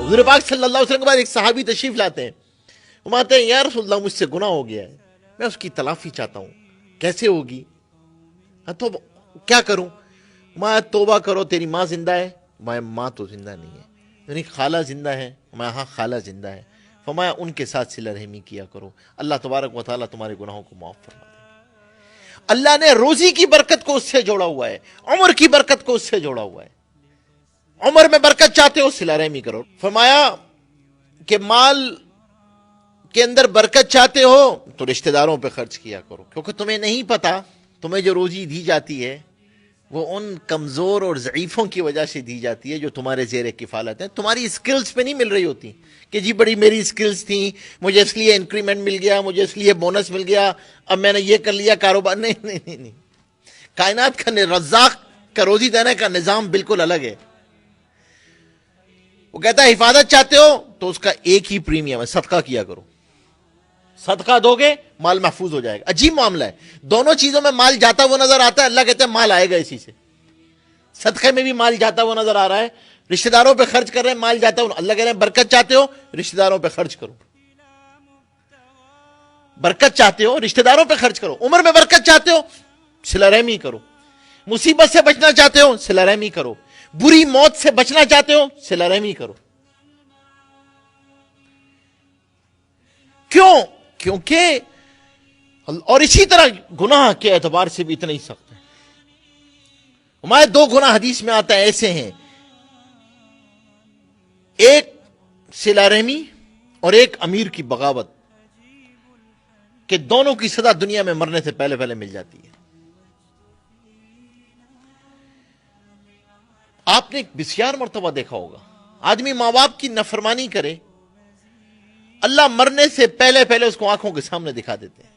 حضور پاک صلی اللہ علیہ وسلم کے بعد ایک صحابی تشریف لاتے ہیں، وہ آتے ہیں، یا رسول اللہ مجھ سے گناہ ہو گیا ہے، میں اس کی تلافی چاہتا ہوں، کیسے ہوگی؟ تو کیا کروں؟ میں توبہ کرو، تیری ماں زندہ ہے؟ میں ماں تو زندہ نہیں ہے۔ یعنی خالہ زندہ ہے؟ میں ہاں خالہ زندہ ہے۔ فرمایا ان کے ساتھ صلہ رحمی کیا کرو، اللہ تبارک و تعالیٰ تمہارے گناہوں کو معاف فرما دے۔ اللہ نے روزی کی برکت کو اس سے جوڑا ہوا ہے، عمر کی برکت کو اس سے جوڑا ہوا ہے۔ عمر میں برکت چاہتے ہو، صلہ رحمی کرو۔ فرمایا کہ مال کے اندر برکت چاہتے ہو تو رشتہ داروں پہ خرچ کیا کرو، کیونکہ تمہیں نہیں پتا تمہیں جو روزی دی جاتی ہے وہ ان کمزور اور ضعیفوں کی وجہ سے دی جاتی ہے جو تمہارے زیر کفالت ہیں، تمہاری سکلز پہ نہیں مل رہی ہوتی کہ جی بڑی میری سکلز تھیں، مجھے اس لیے انکریمنٹ مل گیا، مجھے اس لیے بونس مل گیا، اب میں نے یہ کر لیا کاروبار۔ نہیں نہیں نہیں نہیں، کائنات کا رزاق کا روزی دینے کا نظام بالکل الگ ہے۔ وہ کہتا ہے حفاظت چاہتے ہو تو اس کا ایک ہی پریمیم ہے، صدقہ کیا کرو۔ صدقہ دو گے مال محفوظ ہو جائے گا۔ عجیب معاملہ ہے، دونوں چیزوں میں مال جاتا ہوا نظر آتا ہے، اللہ کہتے ہیں مال آئے گا اسی سے۔ صدقے میں بھی مال جاتا ہوا نظر آ رہا ہے، رشتہ داروں پہ خرچ کر رہے ہیں، مال جاتا ہوا، اللہ کہہ رہے ہیں برکت چاہتے ہو رشتہ داروں پہ خرچ کرو، برکت چاہتے ہو رشتہ داروں پہ خرچ کرو، عمر میں برکت چاہتے ہو صلہ رحمی کرو، مصیبت سے بچنا چاہتے ہو صلہ رحمی کرو، بری موت سے بچنا چاہتے ہو صلہ رحمی کرو۔ کیوں؟ کیونکہ اور اسی طرح گناہ کے اعتبار سے بھی اتنا ہی سخت ہے۔ ہمارے دو گناہ حدیث میں آتا ہے ایسے ہیں، ایک صلہ رحمی اور ایک امیر کی بغاوت، کہ دونوں کی سزا دنیا میں مرنے سے پہلے پہلے مل جاتی ہے۔ آپ نے بسیار مرتبہ دیکھا ہوگا آدمی ماں باپ کی نافرمانی کرے، اللہ مرنے سے پہلے پہلے اس کو آنکھوں کے سامنے دکھا دیتے ہیں۔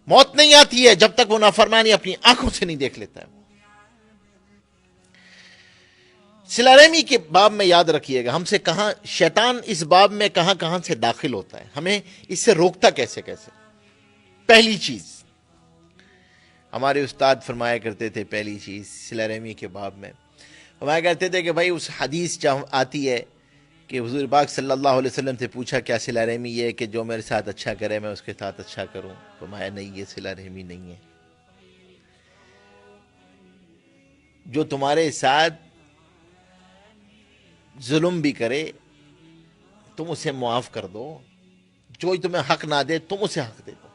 موت نہیں آتی ہے جب تک وہ نافرمانی اپنی آنکھوں سے نہیں دیکھ لیتا ہے۔ صلہ رحمی کے باب میں یاد رکھیے گا، ہم سے کہاں شیطان اس باب میں کہاں کہاں سے داخل ہوتا ہے، ہمیں اس سے روکتا کیسے کیسے۔ پہلی چیز ہمارے استاد فرمایا کرتے تھے، پہلی چیز صلہ رحمی کے باب میں فرمایا کرتے تھے کہ بھائی اس حدیث جہاں آتی ہے کہ حضور پاک صلی اللہ علیہ وسلم سے پوچھا کیا صلہ رحمی یہ ہے کہ جو میرے ساتھ اچھا کرے میں اس کے ساتھ اچھا کروں؟ فرمایا نہیں، یہ صلہ رحمی نہیں ہے۔ جو تمہارے ساتھ ظلم بھی کرے تم اسے معاف کر دو، جو تمہیں حق نہ دے تم اسے حق دے دو۔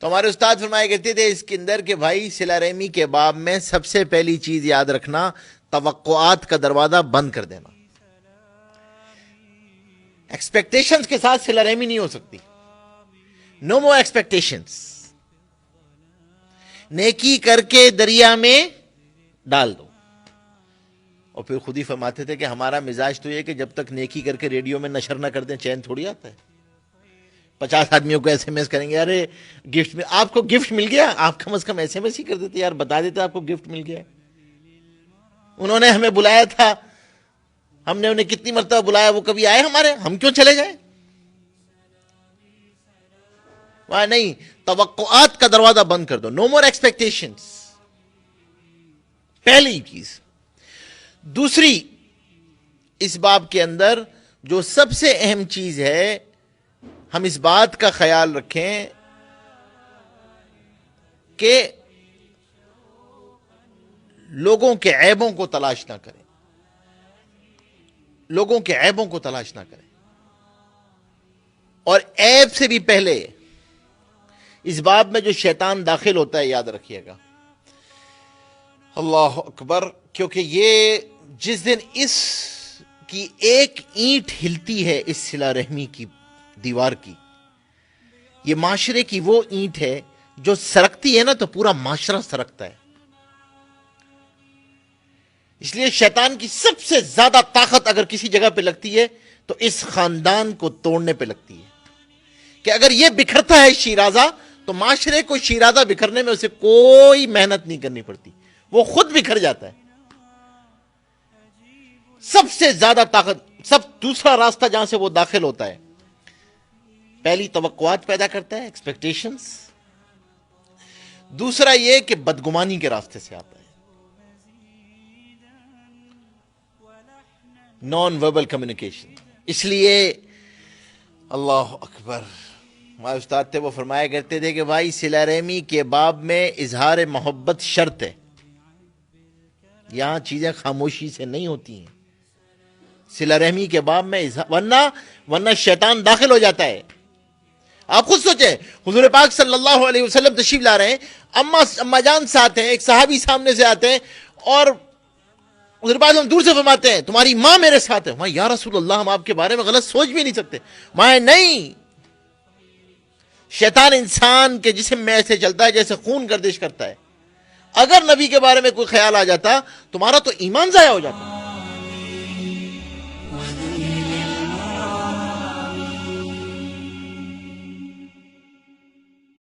تو ہمارے استاد فرمایا کرتے تھے اس کے اندر کہ بھائی صلہ رحمی کے باب میں سب سے پہلی چیز یاد رکھنا، توقعات کا دروازہ بند کر دینا۔ ایکسپیکٹیشنز کے ساتھ صلہ رحمی نہیں ہو سکتی۔ نو مور ایکسپیکٹیشنز۔ نیکی کر کے دریا میں ڈال دو۔ اور پھر خود ہی فرماتے تھے کہ ہمارا مزاج تو یہ کہ جب تک نیکی کر کے ریڈیو میں نشر نہ کر دیں چین تھوڑی آتا ہے۔ 50 آدمیوں کو ایس ایم ایس کریں گے، ارے گفٹ میں آپ کو گفٹ مل گیا، آپ کم از کم ایس ایم ایس ہی کر دیتے یار، بتا دیتے آپ کو گفٹ مل گیا۔ انہوں نے ہمیں بلایا تھا، ہم نے انہیں کتنی مرتبہ بلایا، وہ کبھی آئے ہمارے، ہم کیوں چلے جائیں؟ وہاں نہیں، توقعات کا دروازہ بند کر دو، نو مور ایکسپیکٹیشنز، پہلی چیز۔ دوسری، اس باب کے اندر جو سب سے اہم چیز ہے، ہم اس بات کا خیال رکھیں کہ لوگوں کے عیبوں کو تلاش نہ کریں، لوگوں کے عیبوں کو تلاش نہ کریں۔ اور عیب سے بھی پہلے اس باب میں جو شیطان داخل ہوتا ہے یاد رکھیے گا، اللہ اکبر، کیونکہ یہ جس دن اس کی ایک اینٹ ہلتی ہے اس صلہ رحمی کی دیوار کی، یہ معاشرے کی وہ اینٹ ہے جو سرکتی ہے نا تو پورا معاشرہ سرکتا ہے۔ اس لیے شیطان کی سب سے زیادہ طاقت اگر کسی جگہ پہ لگتی ہے تو اس خاندان کو توڑنے پہ لگتی ہے، کہ اگر یہ بکھرتا ہے شیرازہ تو معاشرے کو شیرازہ بکھرنے میں اسے کوئی محنت نہیں کرنی پڑتی، وہ خود بکھر جاتا ہے۔ سب سے زیادہ طاقت، دوسرا راستہ جہاں سے وہ داخل ہوتا ہے، پہلی توقعات پیدا کرتا ہے، ایکسپیکٹیشنز۔ دوسرا یہ کہ بدگمانی کے راستے سے آتا ہے۔ Non verbal communication. اس لیے اللہ اکبر، ہمارے استاد تھے وہ فرمایا کرتے تھے کہ بھائی صلہ رحمی کے باب میں اظہار محبت شرط ہے. یہاں چیزیں خاموشی سے نہیں ہوتی ہیں. صلہ رحمی کے باب میں ورنہ شیطان داخل ہو جاتا ہے. آپ خود سوچیں، حضور پاک صلی اللہ علیہ وسلم تشریف لا رہے ہیں، اما جان سے آتے ہیں، ایک صحابی سامنے سے آتے ہیں اور حضور پاک ہم دور سے فرماتے ہیں تمہاری ماں میرے ساتھ ہے. یا رسول اللہ، ہم آپ کے بارے میں غلط سوچ بھی نہیں سکتے. ماں نہیں، شیطان انسان کے جسم میں ایسے چلتا ہے جیسے خون گردش کرتا ہے. اگر نبی کے بارے میں کوئی خیال آ جاتا تمہارا تو ایمان ضائع ہو جاتا.